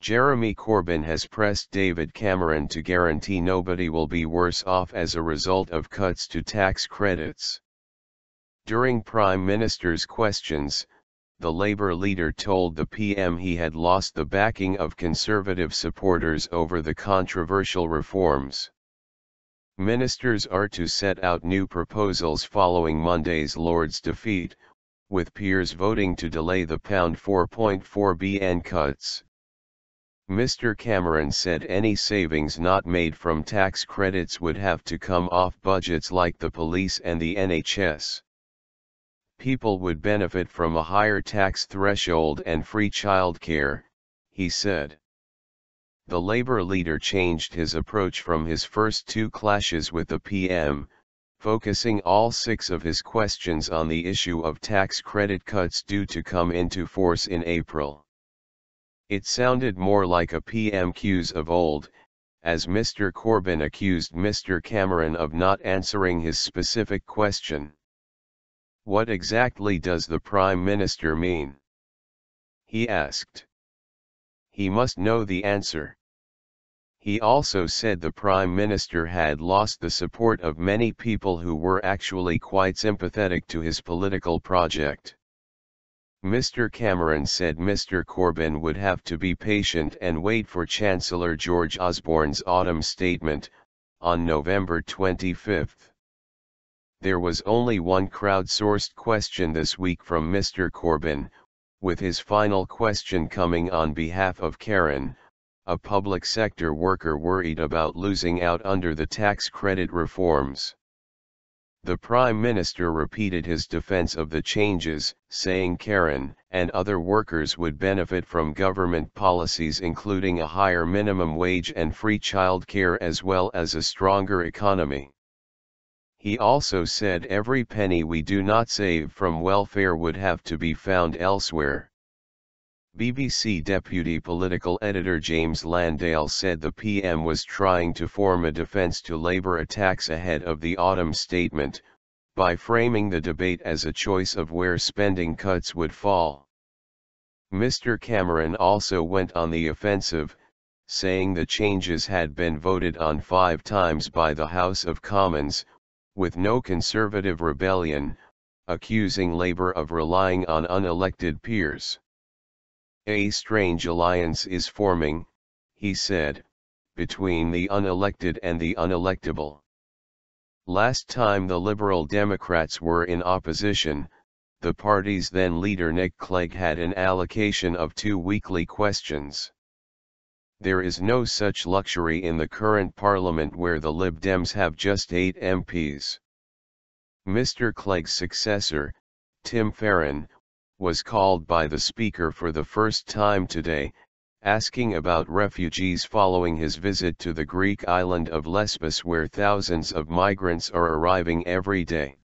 Jeremy Corbyn has pressed David Cameron to guarantee nobody will be worse off as a result of cuts to tax credits. During Prime Minister's questions, the Labour leader told the PM he had lost the backing of Conservative supporters over the controversial reforms. Ministers are to set out new proposals following Monday's Lord's defeat, with peers voting to delay the £4.4 cuts. Mr Cameron said any savings not made from tax credits would have to come off budgets like the police and the NHS. People would benefit from a higher tax threshold and free childcare, he said. The Labour leader changed his approach from his first two clashes with the PM, focusing all 6 of his questions on the issue of tax credit cuts due to come into force in April. It sounded more like a PMQs of old, as Mr Corbyn accused Mr Cameron of not answering his specific question. What exactly does the Prime Minister mean? He asked. He must know the answer. He also said the Prime Minister had lost the support of many people who were actually quite sympathetic to his political project. Mr Cameron said Mr Corbyn would have to be patient and wait for Chancellor George Osborne's autumn statement, on November 25. There was only one crowdsourced question this week from Mr Corbyn, with his final question coming on behalf of Karen, a public sector worker worried about losing out under the tax credit reforms. The Prime Minister repeated his defense of the changes, saying Karen and other workers would benefit from government policies including a higher minimum wage and free childcare as well as a stronger economy. He also said every penny we do not save from welfare would have to be found elsewhere. BBC Deputy Political Editor James Landale said the PM was trying to form a defence to Labour attacks ahead of the autumn statement, by framing the debate as a choice of where spending cuts would fall. Mr Cameron also went on the offensive, saying the changes had been voted on 5 times by the House of Commons, with no Conservative rebellion, accusing Labour of relying on unelected peers. A strange alliance is forming, he said, between the unelected and the unelectable. Last time the Liberal Democrats were in opposition, the party's then leader Nick Clegg had an allocation of 2 weekly questions. There is no such luxury in the current Parliament where the Lib Dems have just 8 MPs. Mr Clegg's successor, Tim Farron, was called by the Speaker for the first time today, asking about refugees following his visit to the Greek island of Lesbos where thousands of migrants are arriving every day.